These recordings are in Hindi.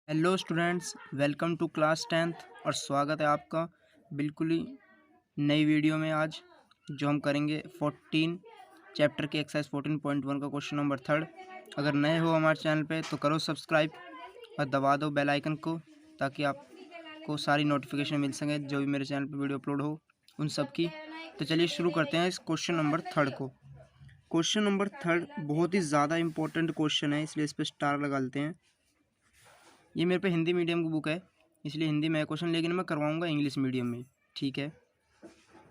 Hello students, welcome to class 10th और स्वागत है आपका बिल्कुल ही नई वीडियो में। आज जो हम करेंगे 14 चैप्टर के एक्सरसाइज 14.1 का क्वेश्चन नंबर 3। अगर नए हो हमारे चैनल पे तो करो सब्सक्राइब और दबा दो बेल आइकन को, ताकि आपको सारी नोटिफिकेशन मिल सके जो भी मेरे चैनल पे वीडियो अपलोड हो उन सब की। तो चलिए शुरू करते हैं इस क्वेश्चन नंबर 3 को। क्वेश्चन नंबर 3 बहुत ही ज़्यादा इंपॉर्टेंट क्वेश्चन है, इसलिए इस पर स्टार लगा लेते हैं। ये मेरे पे हिंदी मीडियम की बुक है, इसलिए हिंदी में है क्वेश्चन, लेकिन मैं करवाऊंगा इंग्लिश मीडियम में, ठीक है।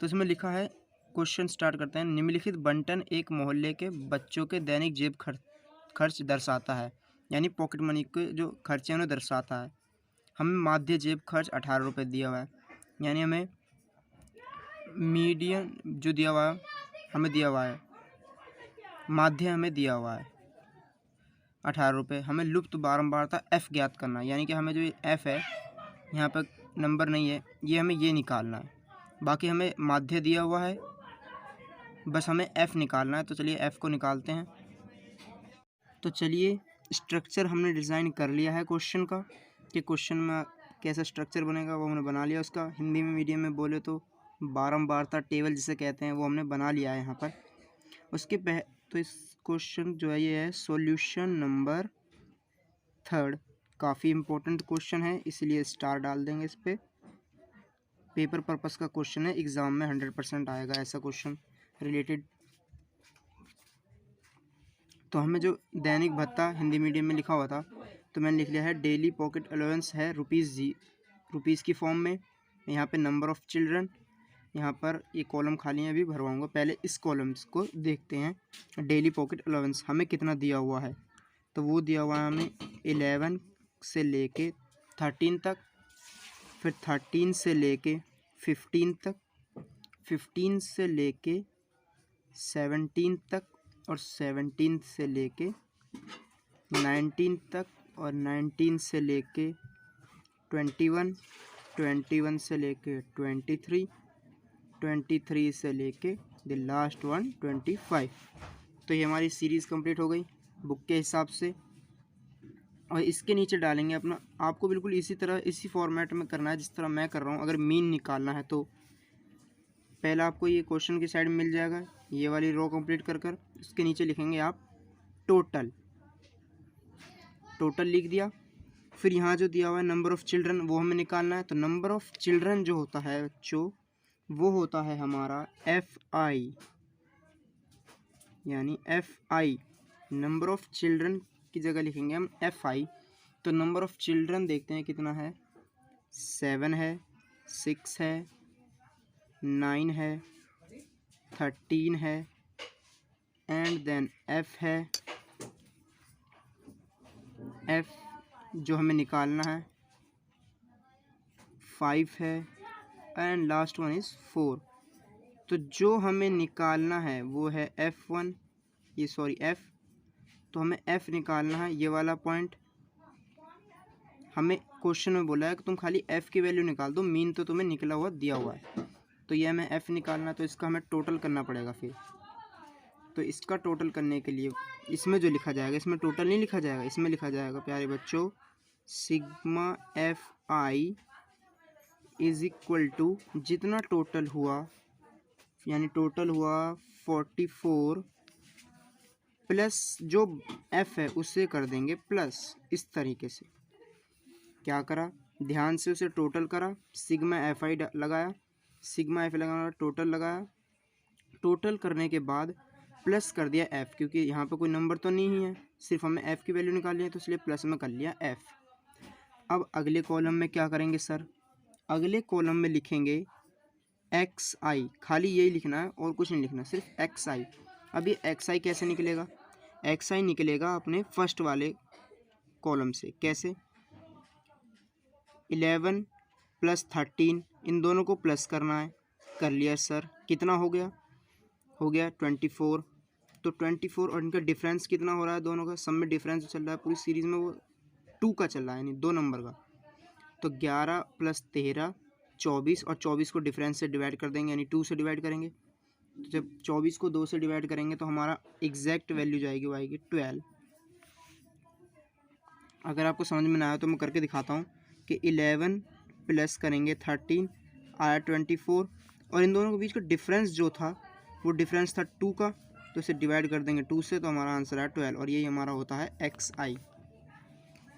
तो इसमें लिखा है, क्वेश्चन स्टार्ट करते हैं। निम्नलिखित बंटन एक मोहल्ले के बच्चों के दैनिक जेब खर्च दर्शाता है, यानी पॉकेट मनी के जो खर्चे हैं उन्हें दर्शाता है। हमें माध्य जेब खर्च 18 रुपये दिया हुआ है, यानी हमें मीडियम जो दिया हुआ है हमें दिया हुआ है, माध्य हमें दिया हुआ है 18 रुपये। हमें लुप्त बारंबारता f ज्ञात करना है, यानी कि हमें जो f है यहाँ पर नंबर नहीं है, ये हमें ये निकालना है। बाकी हमें माध्य दिया हुआ है, बस हमें f निकालना है। तो चलिए f को निकालते हैं। तो चलिए स्ट्रक्चर हमने डिज़ाइन कर लिया है क्वेश्चन का, कि क्वेश्चन में कैसा स्ट्रक्चर बनेगा वो हमने बना लिया। उसका हिंदी में मीडियम में बोले तो बारंबारता टेबल जिसे कहते हैं वो हमने बना लिया है यहाँ पर। उसके तो इस क्वेश्चन जो है ये है सॉल्यूशन नंबर 3। काफ़ी इम्पोर्टेंट क्वेश्चन है, इसलिए स्टार डाल देंगे इस पर। पेपर पर्पस का क्वेश्चन है, एग्ज़ाम में 100% आएगा ऐसा क्वेश्चन रिलेटेड। तो हमें जो दैनिक भत्ता हिंदी मीडियम में लिखा हुआ था, तो मैंने लिख लिया है डेली पॉकेट अलाउंस है रुपीज़ की फॉर्म में। यहाँ पे नंबर ऑफ़ चिल्ड्रन, यहाँ पर ये कॉलम खाली है, अभी भरवाऊँगा। पहले इस कॉलम्स को देखते हैं। डेली पॉकेट अलाउंस हमें कितना दिया हुआ है, तो वो दिया हुआ है हमें 11 से लेके 13 तक, फिर 13 से लेके 15 तक, 15 से लेके 17 तक, और 17 से लेके 19 तक, और 19 से लेके 21, 21 से लेके 23, 23 से लेके द लास्ट वन 25। तो ये हमारी सीरीज़ कंप्लीट हो गई बुक के हिसाब से। और इसके नीचे डालेंगे अपना, आपको बिल्कुल इसी तरह इसी फॉर्मेट में करना है जिस तरह मैं कर रहा हूँ। अगर मीन निकालना है तो पहला आपको ये क्वेश्चन की साइड में मिल जाएगा, ये वाली रो कंप्लीट कर उसके नीचे लिखेंगे आप टोटल लिख दिया। फिर यहाँ जो दिया हुआ है नंबर ऑफ़ चिल्ड्रन वो हमें निकालना है। तो नंबर ऑफ़ चिल्ड्रन जो होता है बच्चों, वो होता है हमारा FI, यानी FI। नंबर ऑफ़ चिल्ड्रन की जगह लिखेंगे हम FI। तो नंबर ऑफ़ चिल्ड्रन देखते हैं कितना है, 7 है, 6 है, 9 है, 13 है, एंड देन F है। F जो हमें निकालना है 5 है, एंड लास्ट वन इज़ 4। तो जो हमें निकालना है वो है F1, ये सॉरी F। तो हमें F निकालना है, ये वाला पॉइंट। हमें क्वेश्चन में बोला है कि तुम खाली F की वैल्यू निकाल दो, मीन तो तुम्हें निकला हुआ दिया हुआ है। तो ये हमें F निकालना है, तो इसका हमें टोटल करना पड़ेगा। फिर तो इसका टोटल करने के लिए इसमें जो लिखा जाएगा, इसमें टोटल नहीं लिखा जाएगा, इसमें लिखा जाएगा प्यारे बच्चों sigma FI is equal to जितना टोटल हुआ, यानी टोटल हुआ 44 प्लस जो F है उससे कर देंगे प्लस। इस तरीके से क्या करा, ध्यान से उसे टोटल करा, सिग्मा FI लगाया, सिग्मा FI लगाना, टोटल लगाया। टोटल करने के बाद प्लस कर दिया F, क्योंकि यहाँ पे कोई नंबर तो नहीं है, सिर्फ हमें F की वैल्यू निकालनी है, तो इसलिए प्लस में कर लिया F। अब अगले कॉलम में क्या करेंगे सर, अगले कॉलम में लिखेंगे XI, खाली यही लिखना है और कुछ नहीं लिखना, सिर्फ XI। अब ये XI कैसे निकलेगा, XI निकलेगा अपने फर्स्ट वाले कॉलम से। कैसे, 11 प्लस 13, इन दोनों को प्लस करना है, कर लिया सर। कितना हो गया 24। तो 24 और इनका डिफरेंस कितना हो रहा है, दोनों का सब में डिफरेंस चल रहा है पूरी सीरीज़ में, वो 2 का चल रहा है, यानी 2 नंबर का। तो 11 प्लस 13 24, और 24 को डिफरेंस से डिवाइड कर देंगे, यानी 2 से डिवाइड करेंगे। तो जब 24 को 2 से डिवाइड करेंगे तो हमारा एग्जैक्ट वैल्यू जाएगी, वो आएगी 12। अगर आपको समझ में ना आया तो मैं करके दिखाता हूँ कि 11 प्लस करेंगे 13 आया 24, और इन दोनों के बीच का डिफरेंस जो था वो डिफरेंस था 2 का, तो इसे डिवाइड कर देंगे 2 से, तो हमारा आंसर है 12, और यही हमारा होता है XI।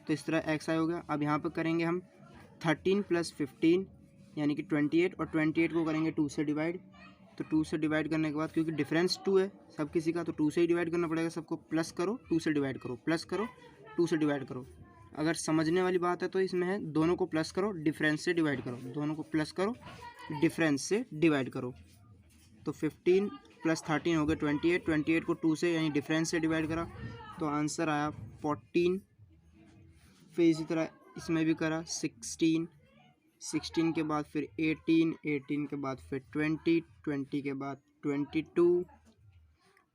तो इस तरह XI हो गया। अब यहाँ पर करेंगे हम 13 प्लस 15 यानी कि 28, और 28 को करेंगे 2 से डिवाइड। तो 2 से डिवाइड करने के बाद क्योंकि डिफरेंस 2 है सब किसी का, तो 2 से ही डिवाइड करना पड़ेगा सबको। प्लस करो 2 से डिवाइड करो, प्लस करो 2 से डिवाइड करो। अगर समझने वाली बात है तो इसमें है दोनों को प्लस करो डिफरेंस से डिवाइड करो, दोनों को प्लस करो डिफरेंस से डिवाइड करो। तो 15 प्लस 13 हो गए 28, 28 को 2 से यानी डिफरेंस से डिवाइड करा तो आंसर आया 14। फिर इसी तरह इसमें भी करा 16, 16 के बाद फिर 18, 18 के बाद फिर 20, 20 के बाद 22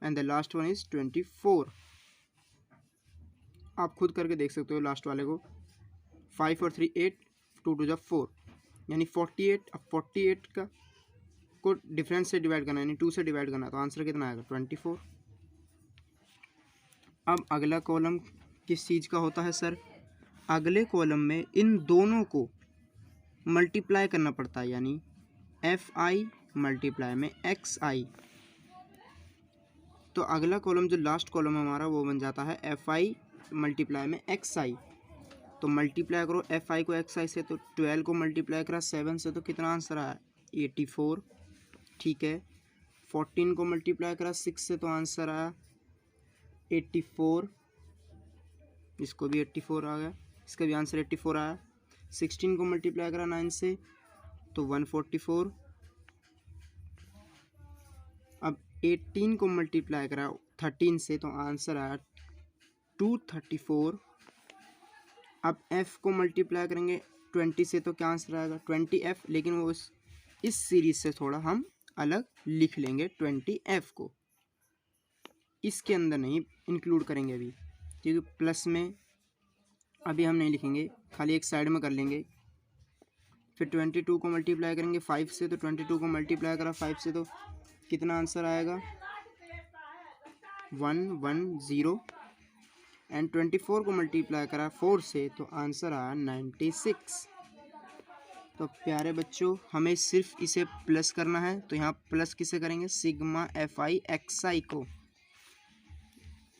and the last one is 24। आप खुद करके देख सकते हो लास्ट वाले को। 5 और 3 8, 2 2 4 यानी 48। अब 48 का को डिफरेंस से डिवाइड करना यानी 2 से डिवाइड करना, तो आंसर कितना आएगा 24। अब अगला कॉलम किस चीज़ का होता है सर? अगले कॉलम में इन दोनों को मल्टीप्लाई करना पड़ता है, यानी FI मल्टीप्लाई में XI। तो अगला कॉलम जो लास्ट कॉलम है हमारा वो बन जाता है FI मल्टीप्लाई में XI। तो मल्टीप्लाई करो FI को XI से, तो 12 को मल्टीप्लाई करा 7 से, तो कितना आंसर आया 84। ठीक है, 14 को मल्टीप्लाई करा 6 से, तो आंसर आया 84। इसको भी 84 आ गया, इसका भी आंसर 84 आया। 16 को मल्टीप्लाई करा 9 से, तो 144। अब 18 को मल्टीप्लाई करा 13 से, तो आंसर आया 234। अब F को मल्टीप्लाई करेंगे 20 से, तो क्या आंसर आएगा 20F, लेकिन वो इस सीरीज से थोड़ा हम अलग लिख लेंगे 20F को, इसके अंदर नहीं इंक्लूड करेंगे अभी, क्योंकि प्लस में अभी हम नहीं लिखेंगे, खाली एक साइड में कर लेंगे। फिर 22 को मल्टीप्लाई करेंगे 5 से, तो 22 को मल्टीप्लाई करा 5 से, तो कितना आंसर आएगा 110। एंड 24 को मल्टीप्लाई करा 4 से, तो आंसर आया 96। तो प्यारे बच्चों हमें सिर्फ इसे प्लस करना है, तो यहाँ प्लस किसे करेंगे सिग्मा FI XI को,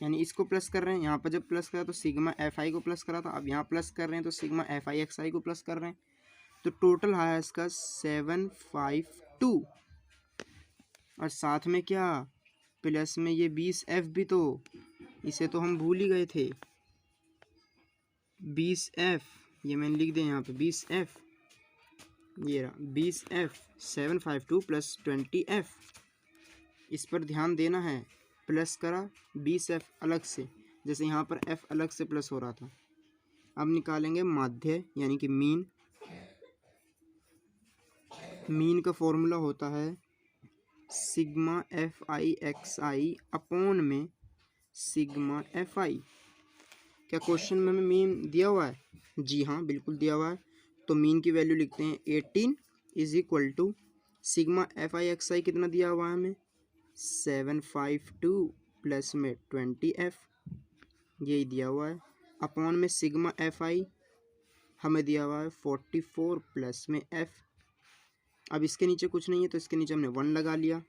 यानी इसको प्लस कर रहे हैं। यहाँ पर जब प्लस करा तो सिग्मा FI को प्लस करा था, अब यहाँ प्लस कर रहे हैं तो सिग्मा FI XI को प्लस कर रहे हैं। तो टोटल आया इसका 752, और साथ में क्या प्लस में ये 20F भी, तो इसे तो हम भूल ही गए थे 20F, ये मैंने लिख दिया यहाँ पे 20F, ये रहा 20F 752 प्लस 20F। इस पर ध्यान देना है, प्लस करा 20F अलग से, जैसे यहाँ पर F अलग से प्लस हो रहा था। अब निकालेंगे माध्य यानी कि मीन। मीन का फॉर्मूला होता है सिग्मा FI XI अपॉन में सिग्मा FI। क्या क्वेश्चन में मीन दिया हुआ है? जी हाँ बिल्कुल दिया हुआ है। तो मीन की वैल्यू लिखते हैं 18 is equal to sigma FI XI कितना दिया हुआ है हमें 752 प्लस में 20F, यही दिया हुआ है, अपॉन में सिग्मा FI हमें दिया हुआ है 44 प्लस में F। अब इसके नीचे कुछ नहीं है तो इसके नीचे हमने 1 लगा लिया।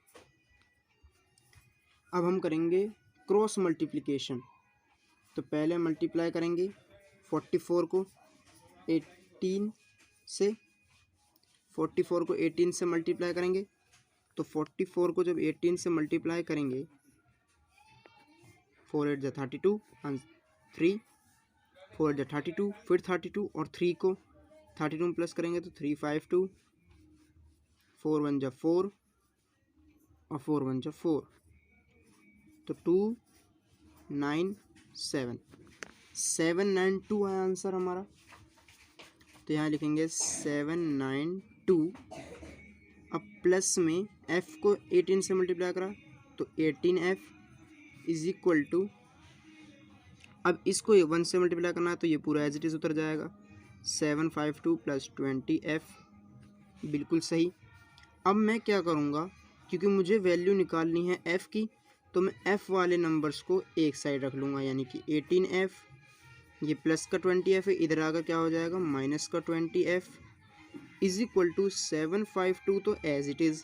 अब हम करेंगे क्रॉस मल्टीप्लिकेशन। तो पहले मल्टीप्लाई करेंगे 44 को 18 से, 44 को 18 से मल्टीप्लाई करेंगे, तो 44 को जब 18 से मल्टीप्लाई करेंगे 4 8 32 3 4 8 32, फिर 32 और 3 को 32 में प्लस करेंगे तो 352, 4 1 4 और 4 1 4, तो 297 792 है आंसर हमारा। तो यहाँ लिखेंगे 792। अब प्लस में F को 18 से मल्टीप्लाई करा तो 18F इज इक्वल टू, अब इसको 1 से मल्टीप्लाई करना है तो ये पूरा एज इट इज उतर जाएगा 752 प्लस 20F, बिल्कुल सही। अब मैं क्या करूँगा, क्योंकि मुझे वैल्यू निकालनी है F की, तो मैं F वाले नंबर्स को एक साइड रख लूँगा, यानी कि 18F ये प्लस का 20f है, इधर आकर क्या हो जाएगा माइनस का 20f इज इक्वल टू 752, तो एज इट इज़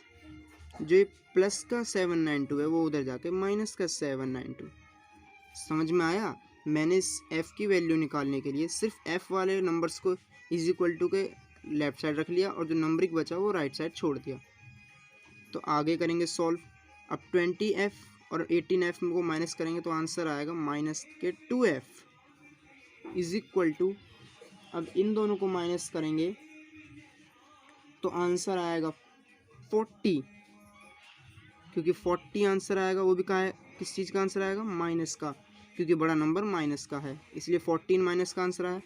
जो ये प्लस का 792 है वो उधर जाके माइनस का 792। समझ में आया? मैंने इस f की वैल्यू निकालने के लिए सिर्फ f वाले नंबर्स को इज इक्वल टू के लेफ्ट साइड रख लिया और जो नंबरिक बचा वो राइट साइड छोड़ दिया। तो आगे करेंगे सॉल्व। अब 20f और 18f को माइनस करेंगे तो आंसर आएगा माइनस के 2f इज इक्वल टू, अब इन दोनों को माइनस करेंगे तो आंसर आएगा 40, क्योंकि 40 आंसर आएगा, वो भी कहाँ है, किस चीज़ का आंसर आएगा, माइनस का, क्योंकि बड़ा नंबर माइनस का है, इसलिए 14 माइनस का आंसर आया।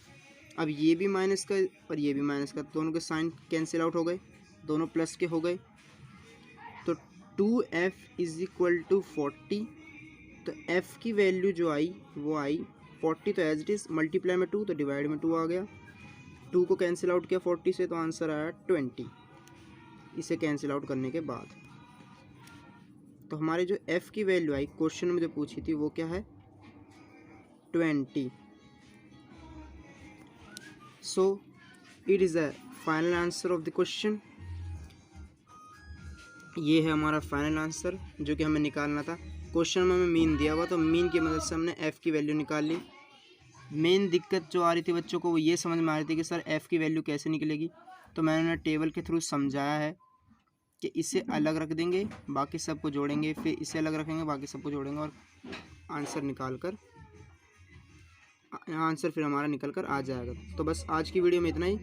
अब ये भी माइनस का और ये भी माइनस का, दोनों के साइन कैंसिल आउट हो गए, दोनों प्लस के हो गए, तो 2f इज इक्वल टू 40। तो f की वैल्यू जो आई वो आई 40, तो एज इट इज़ मल्टीप्लाई में 2 तो डिवाइड में 2 आ गया, 2 को कैंसिल आउट किया 40 से, तो आंसर आया 20 इसे कैंसिल आउट करने के बाद। तो हमारे जो f की वैल्यू आई क्वेश्चन में जो पूछी थी वो क्या है 20। So it is a final answer of the question. ये है हमारा फाइनल आंसर जो कि हमें निकालना था। क्वेश्चन में हमें मीन दिया हुआ, तो मीन की मदद से हमने f की वैल्यू निकाल ली। मेन दिक्कत जो आ रही थी बच्चों को वो ये समझ में आ रही थी कि सर f की वैल्यू कैसे निकलेगी, तो मैंने उन्हें टेबल के थ्रू समझाया है कि इसे अलग रख देंगे बाकी सबको जोड़ेंगे, फिर इसे अलग रखेंगे बाकी सबको जोड़ेंगे और आंसर फिर हमारा निकल कर आ जाएगा। तो बस आज की वीडियो में इतना ही।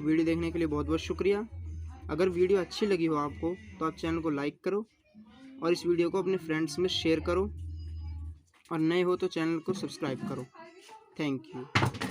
वीडियो देखने के लिए बहुत बहुत शुक्रिया। अगर वीडियो अच्छी लगी हो आपको तो आप चैनल को लाइक करो और इस वीडियो को अपने फ्रेंड्स में शेयर करो, और नए हो तो चैनल को सब्सक्राइब करो। Thank you.